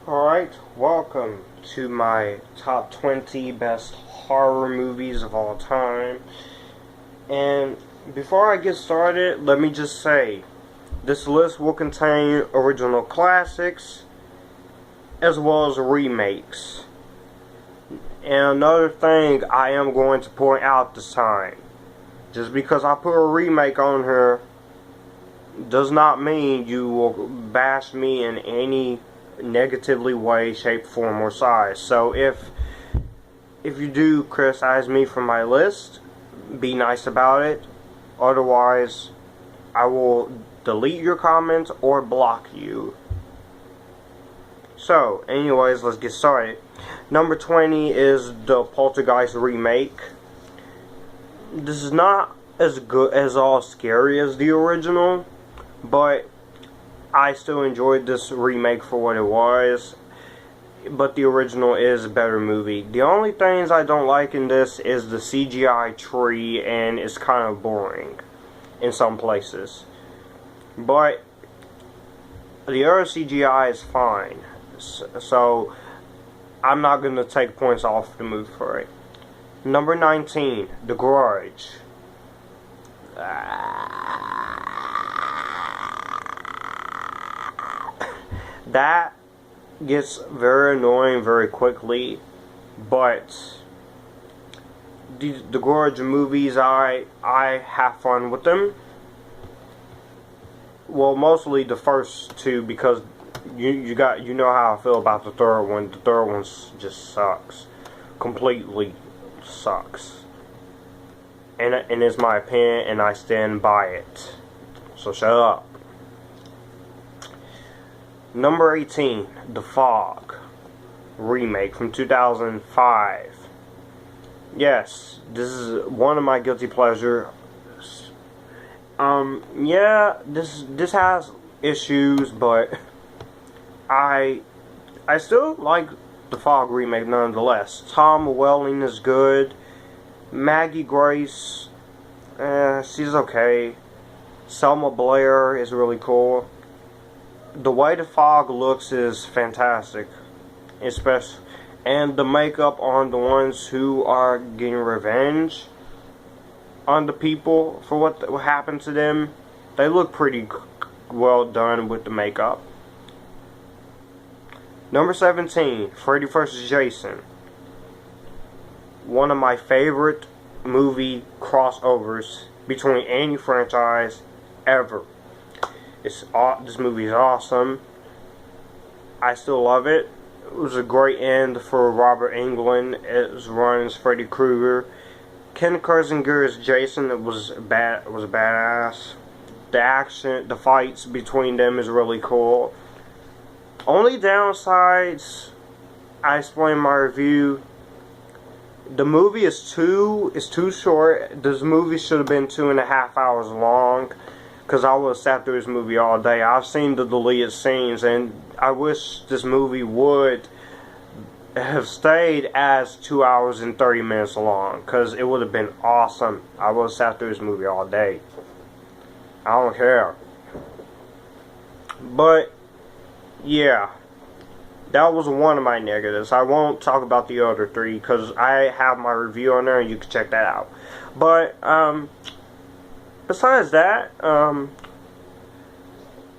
Alright, welcome to my top 20 best horror movies of all time. And before I get started, let me just say, this list will contain original classics as well as remakes. And another thing I am going to point out this time, just because I put a remake on here does not mean you will bash me in any negatively way, shape, form, or size. So if you do criticize me for my list, be nice about it. Otherwise, I will delete your comments or block you. So, anyways, let's get started. Number 20 is the Poltergeist remake. This is not as good as all scary as the original, but I still enjoyed this remake for what it was. But the original is a better movie. The only things I don't like in this is the CGI tree, and it's kind of boring in some places. But the other CGI is fine. So I'm not going to take points off the movie for it. Number 19, The Grudge. That gets very annoying very quickly, but the Grudge movies, I have fun with them. Well, mostly the first two, because you know how I feel about the third one. The third one just sucks, completely sucks, and it's my opinion, and I stand by it. So shut up. Number 18, The Fog remake from 2005. Yes, this is one of my guilty pleasures. Yeah, this has issues, but I still like The Fog remake nonetheless. Tom Welling is good. Maggie Grace, she's okay. Selma Blair is really cool. The way The Fog looks is fantastic, especially, and the makeup on the ones who are getting revenge on the people for what happened to them, they look pretty well done with the makeup. Number 17, Freddy vs. Jason. One of my favorite movie crossovers between any franchise ever. This movie is awesome. I still love it. It was a great end for Robert Englund as runs Freddy Krueger. Ken Kirzinger as Jason. It was badass. The action, the fights between them is really cool. Only downsides, I explain in my review. The movie is too short. This movie should have been 2.5 hours long, because I would have sat through this movie all day. I've seen the deleted scenes, and I wish this movie would have stayed as 2 hours and 30 minutes long, because it would have been awesome. I would have sat through this movie all day. I don't care. But yeah, that was one of my negatives. I won't talk about the other three, because I have my review on there and you can check that out. But besides that,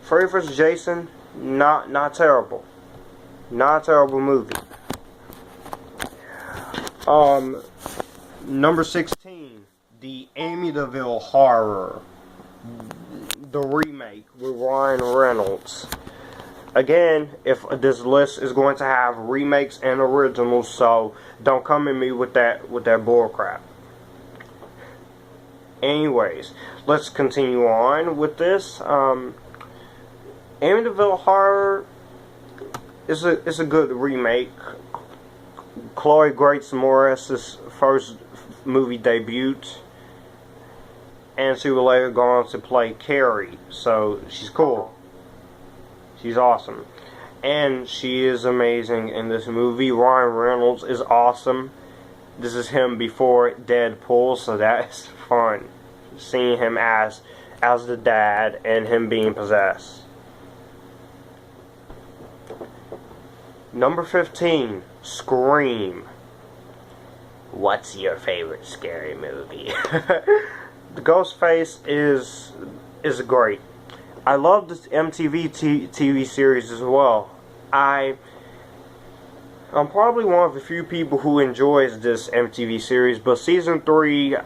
Freddy vs. Jason, not terrible. Not a terrible movie. Number 16, the Amityville Horror, the remake with Ryan Reynolds. Again, if this list is going to have remakes and originals, so don't come at me with that bullcrap. Anyways, let's continue on with this. Amityville Horror is a good remake. Chloe Grace Moretz' first movie debut, and she will later go on to play Carrie. So she's cool. She's awesome, and she is amazing in this movie. Ryan Reynolds is awesome. This is him before Deadpool, so that is fun, seeing him as the dad and him being possessed. Number 15, Scream. What's your favorite scary movie? The Ghostface is great. I love this MTV TV series as well. I'm probably one of the few people who enjoys this MTV series, but season 3,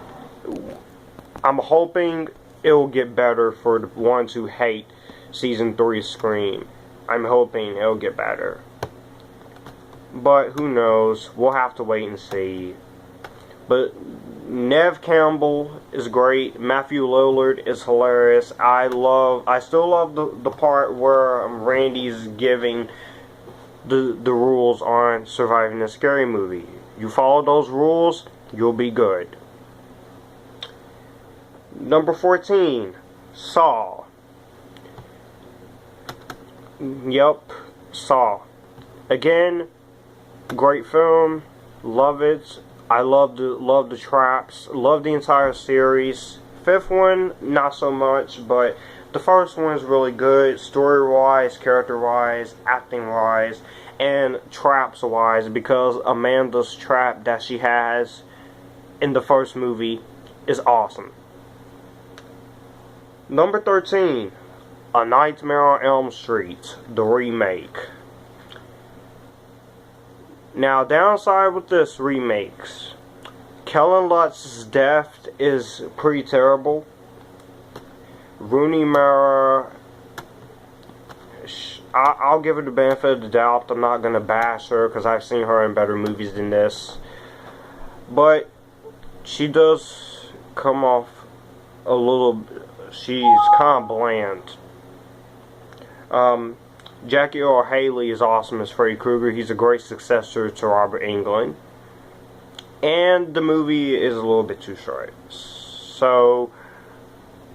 I'm hoping it will get better for the ones who hate season 3 Scream. I'm hoping it'll get better. But who knows? We'll have to wait and see. But Nev Campbell is great. Matthew Lillard is hilarious. I still love the part where Randy's giving the rules on surviving a scary movie. You follow those rules, you'll be good. Number 14, Saw. Yep, Saw. Again, great film. Love it. I love the traps. Love the entire series. Fifth one, not so much, but the first one is really good. Story-wise, character-wise, acting-wise, and traps-wise, because Amanda's trap that she has in the first movie is awesome. Number 13, A Nightmare on Elm Street, the remake. Now, downside with this remakes, Kellen Lutz's death is pretty terrible. Rooney Mara, I'll give her the benefit of the doubt. I'm not going to bash her because I've seen her in better movies than this. But she does come off a little, she's kind of bland. Jackie Earle Haley is awesome as Freddy Krueger. He's a great successor to Robert Englund. And the movie is a little bit too short. So,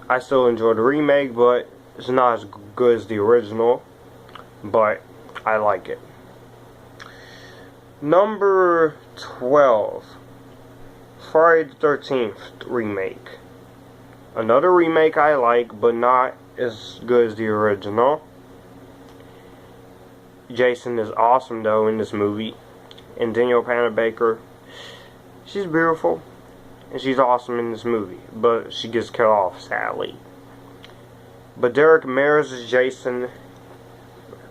I still enjoy the remake, but it's not as good as the original. But, I like it. Number 12. Friday the 13th remake. Another remake I like, but not as good as the original. Jason is awesome though in this movie, and Danielle Panabaker, she's beautiful and she's awesome in this movie, but she gets cut off sadly. But Derek Mears is Jason,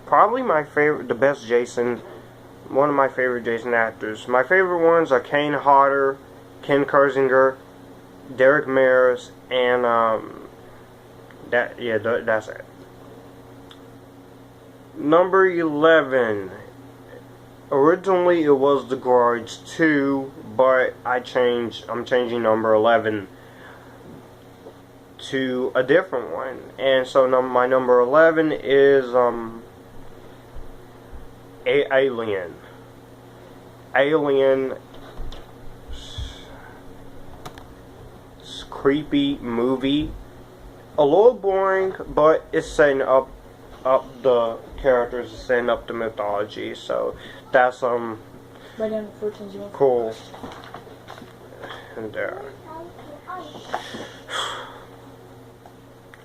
probably my favorite, the best Jason, one of my favorite Jason actors. My favorite ones are Kane Hodder, Ken Kersinger, Derek Mears, and that's it. Number 11. Originally it was The Grudge 2, but I'm changing number 11 to a different one. And so my number 11 is Alien. Alien, creepy movie. A little boring, but it's setting up the characters, setting up the mythology, so that's right down cool. And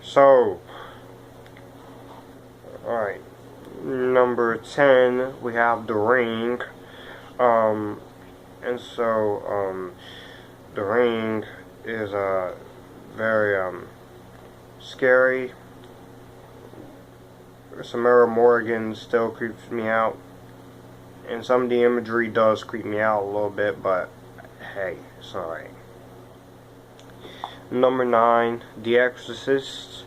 so, alright, number 10 we have The Ring, and so The Ring is very scary. Samara Morgan still creeps me out, and some of the imagery does creep me out a little bit, but hey, it's alright. Number 9, The Exorcist,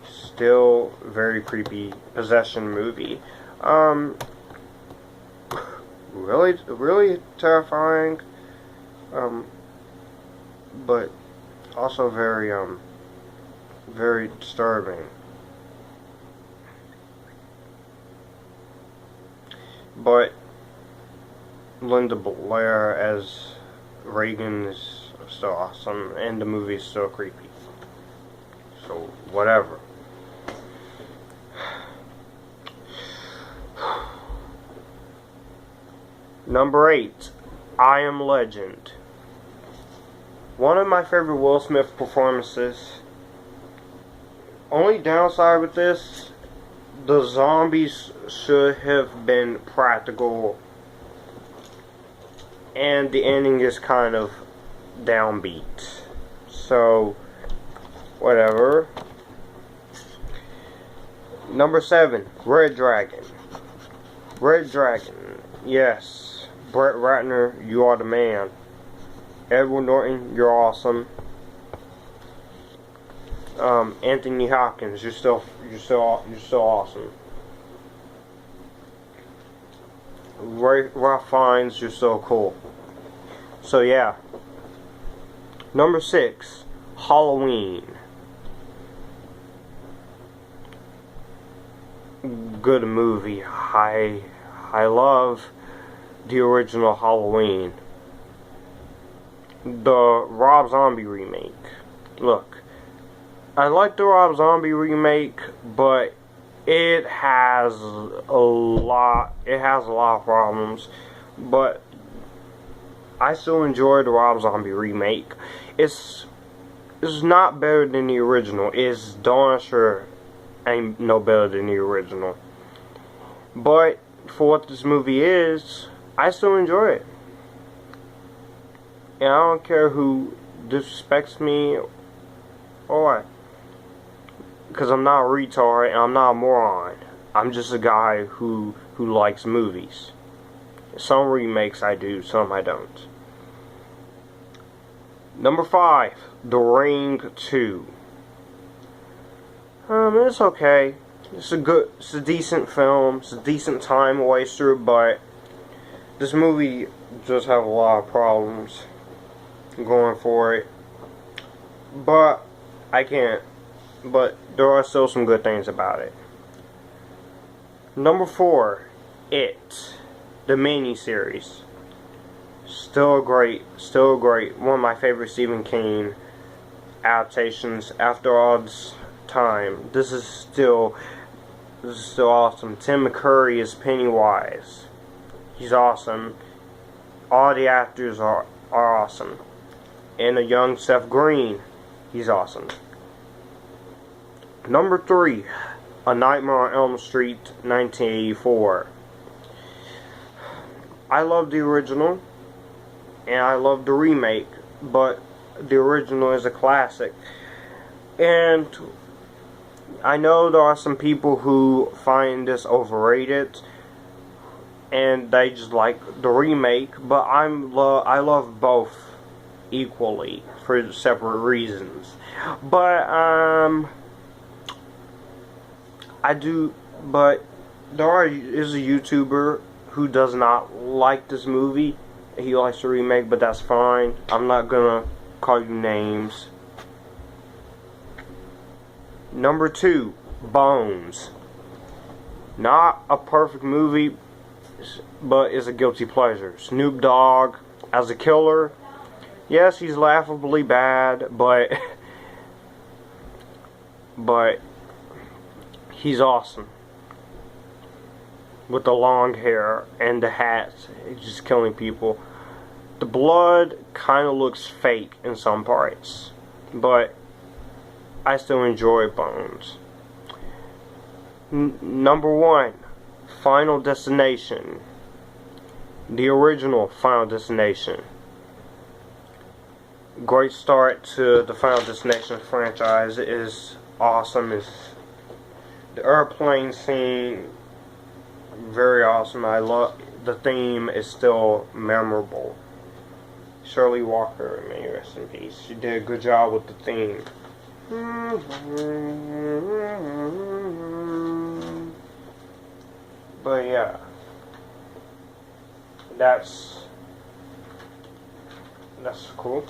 still very creepy possession movie. Really terrifying, but also very disturbing. But Linda Blair as Reagan is still awesome, and the movie is still creepy. So, whatever. Number 8, I Am Legend. One of my favorite Will Smith performances. Only downside with this, the zombies should have been practical, and the ending is kind of downbeat. So, whatever. Number 7, Red Dragon. Red Dragon, yes. Brett Ratner, you are the man. Edward Norton, you're awesome. Anthony Hopkins, you're still awesome. Ralph Fiennes, you're so cool. So yeah. Number 6, Halloween. Good movie. I love the original Halloween. The Rob Zombie remake. Look, I like the Rob Zombie remake, but it has a lot of problems. But I still enjoy the Rob Zombie remake. It's not better than the original. It's darn sure ain't no better than the original. But for what this movie is, I still enjoy it. And I don't care who disrespects me or what. Because I'm not a retard and I'm not a moron. I'm just a guy who likes movies. Some remakes I do, some I don't. Number 5, The Ring 2. It's okay. It's a decent film. It's a decent time waster, but this movie just have a lot of problems going for it. But but there are still some good things about it. Number 4, It, the miniseries. Still great. One of my favorite Stephen King adaptations after all this time. This is still awesome. Tim McCurry is Pennywise. He's awesome. All the actors are awesome. And a young Seth Green, he's awesome. Number 3, A Nightmare on Elm Street, 1984. I love the original, and I love the remake, but the original is a classic. And I know there are some people who find this overrated, and they just like the remake, but I love both equally for separate reasons. But there is a YouTuber who does not like this movie. He likes the remake, but that's fine. I'm not gonna call you names. Number 2, Bones. Not a perfect movie, but is a guilty pleasure. Snoop Dogg as a killer. Yes, he's laughably bad, but he's awesome. With the long hair and the hats, he's just killing people. The blood kind of looks fake in some parts, but I still enjoy Bones. Number 1, Final Destination. The original Final Destination. Great start to the Final Destination franchise. It is awesome. It's the airplane scene, very awesome. I love the theme. Is still memorable. Shirley Walker, may you rest in peace. She did a good job with the theme. But yeah, that's cool.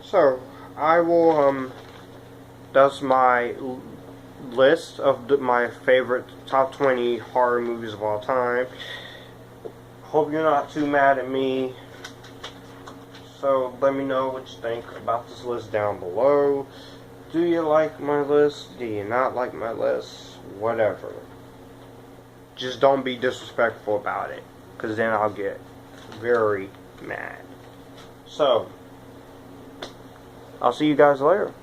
So I will that's my list of my favorite top 20 horror movies of all time. Hope you're not too mad at me. So let me know what you think about this list down below. Do you like my list? Do you not like my list? Whatever. Just don't be disrespectful about it, because then I'll get very mad. So, I'll see you guys later.